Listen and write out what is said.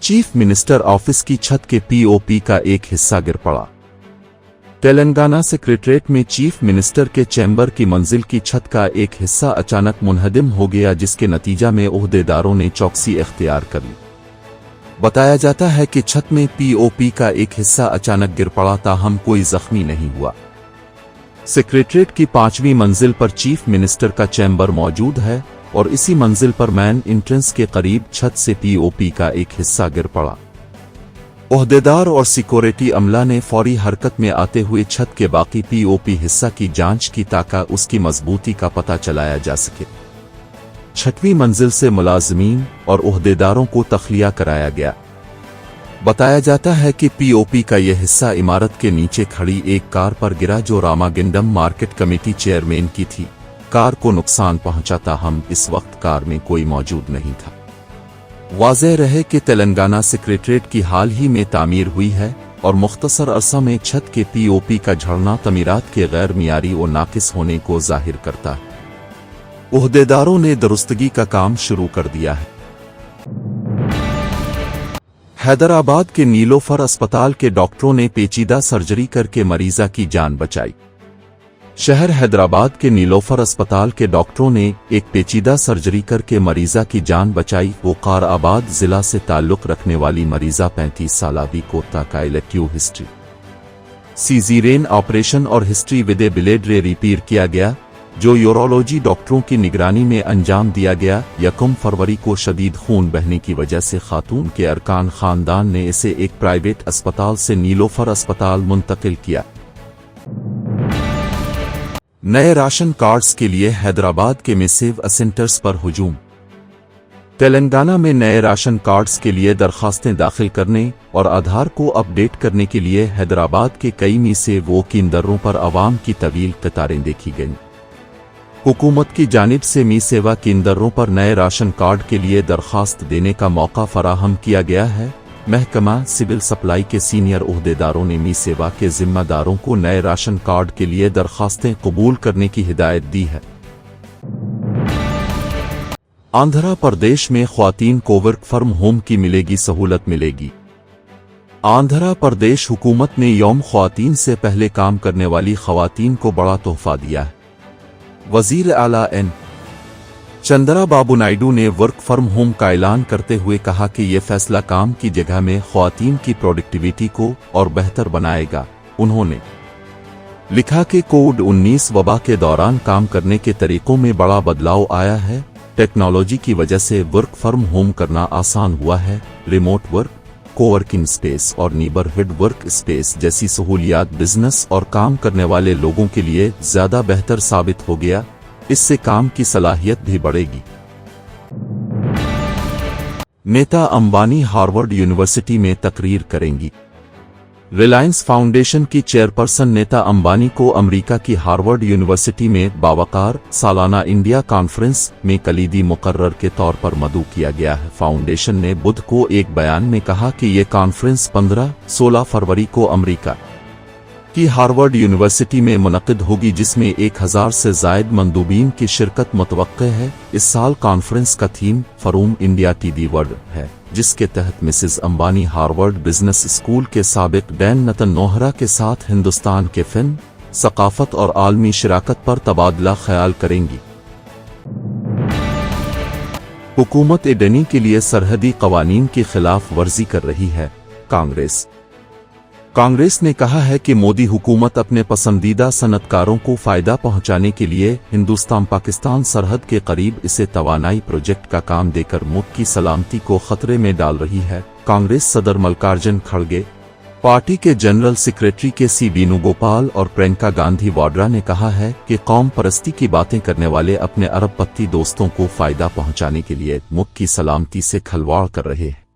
Chief minister office की छत के पीओपी का एक हिस्सा गिर पड़ा। तेलंगाना सेक्रेटरीट में चीफ मिनिस्टर के चैम्बर की मंजिल की छत का एक हिस्सा अचानक मुनहदिम हो गया, जिसके नतीजा में ओहदेदारों ने चौकसी इख्तियार कर ली। बताया जाता है कि छत में पीओपी का एक हिस्सा अचानक गिर पड़ा, ताहम कोई जख्मी नहीं हुआ। सेक्रेटरीट की 5वीं मंजिल पर चीफ मिनिस्टर का चैम्बर मौजूद है और इसी मंजिल पर मैन एंट्रेंस के करीब छत से पीओपी का एक हिस्सा गिर पड़ा। ओहदेदार और सिक्योरिटी अमला ने फौरी हरकत में आते हुए छत के बाकी पीओपी हिस्सा की जांच की ताकि उसकी मजबूती का पता चलाया जा सके। 6वीं मंजिल से मुलाजमीन और ओहदेदारों को तख्लिया कराया गया। बताया जाता है कि पीओपी का यह हिस्सा इमारत के नीचे खड़ी एक कार पर गिरा जो रामागिंडम मार्केट कमेटी चेयरमैन की थी। कार को नुकसान पहुंचा, ताहम इस वक्त कार में कोई मौजूद नहीं था। वाज़ेह रहे कि तेलंगाना सेक्रेटरीट की हाल ही में तामीर हुई है और मुख्तसर अरसा में छत के पीओपी का झड़ना तमीरात के गैर मियारी और नाकिस होने को जाहिर करता है। ओहदेदारों ने दुरुस्तगी का काम शुरू कर दिया है। हैदराबाद के नीलोफर अस्पताल के डॉक्टरों ने पेचीदा सर्जरी करके मरीजा की जान बचाई। शहर हैदराबाद के नीलोफर अस्पताल के डॉक्टरों ने एक पेचीदा सर्जरी करके मरीजा की जान बचाई। वक़ार-आबाद जिला से ताल्लुक रखने वाली मरीजा 35 साला बी कोता का इलेक्टिव हिस्ट्री सीज़ेरियन ऑपरेशन और history with A blade repair किया गया, जो यूरोलॉजी डॉक्टरों की निगरानी में अंजाम दिया गया। 1 फरवरी को शदीद खून बहने की वजह से खातून के अरकान खानदान ने इसे एक प्राइवेट अस्पताल से नीलोफर अस्पताल मुंतकिल किया। नए राशन कार्ड्स के लिए हैदराबाद के मिसेव सेंटर्स पर हुजूम। तेलंगाना में नए राशन कार्ड्स के लिए दरखास्तें दाखिल करने और आधार को अपडेट करने के लिए हैदराबाद के कई मिसेव केंद्रों पर आवाम की तवील कतारें देखी गईं। हुकूमत की जानिब से मी सेवा केंद्रों पर नए राशन कार्ड के लिए दरखास्त देने का मौका फराहम किया गया है। महकमा सिविल सप्लाई के सीनियर ओहदेदारों ने मी सेवा के जिम्मेदारों को नए राशन कार्ड के लिए दरखास्तें कबूल करने की हिदायत दी है। आंध्र प्रदेश में ख्वातीन को वर्क फ्रॉम होम की मिलेगी सहूलत मिलेगी। आंध्र प्रदेश हुकूमत ने यौम ख्वातीन से पहले काम करने वाली ख्वातीन को बड़ा तोहफा दिया है। वजीर आला एन चंद्राबाबू नायडू ने वर्क फ्रॉम होम का ऐलान करते हुए कहा कि यह फैसला काम की जगह में ख्वातीन की प्रोडक्टिविटी को और बेहतर बनाएगा। उन्होंने लिखा कि कोविड-19 वबा के दौरान काम करने के तरीकों में बड़ा बदलाव आया है। टेक्नोलॉजी की वजह से वर्क फ्रॉम होम करना आसान हुआ है। रिमोट वर्क, कोवर्किंग स्पेस और नीबरहुड वर्क स्पेस जैसी सहूलियात बिजनेस और काम करने वाले लोगों के लिए ज्यादा बेहतर साबित हो गया। इससे काम की सलाहियत भी बढ़ेगी। नेता अंबानी हार्वर्ड यूनिवर्सिटी में तकरीर करेंगी। रिलायंस फाउंडेशन की चेयरपर्सन नेता अंबानी को अमेरिका की हार्वर्ड यूनिवर्सिटी में बावकार सालाना इंडिया कॉन्फ्रेंस में कलीदी मुकर्रर के तौर पर मदऊ किया गया है। फाउंडेशन ने बुध को एक बयान में कहा कि यह कॉन्फ्रेंस 15-16 फरवरी को अमेरिका की हार्वर्ड यूनिवर्सिटी में मुनक़िद होगी, जिसमें 1000 से ज़ायद मंदूबीन की शिरकत मुतवक्के है। इस साल कॉन्फ्रेंस का थीम फरूम इंडिया टी वर्ल्ड है, जिसके तहत Mrs Ambani Harvard business school के साबिक डैन नतन नोहरा के साथ हिंदुस्तान के फिल्म, सकाफत और आलमी शराकत पर तबादला ख्याल करेंगी। हुकूमत एडनी के लिए सरहदी कवानीन की खिलाफ वर्जी कर रही है। कांग्रेस ने कहा है कि मोदी हुकूमत अपने पसंदीदा सनतकारों को फायदा पहुंचाने के लिए हिंदुस्तान पाकिस्तान सरहद के करीब इसे तवानाई प्रोजेक्ट का काम देकर मुल्क की सलामती को खतरे में डाल रही है। कांग्रेस सदर मल्लिकार्जुन खड़गे, पार्टी के जनरल सेक्रेटरी के सी वेणुगोपाल और प्रियंका गांधी वाड्रा ने कहा है कि कौम परस्ती की बातें करने वाले अपने अरबपंथी दोस्तों को फायदा पहुंचाने के लिए मुल्क की सलामती से खिलवाड़ कर रहे हैं।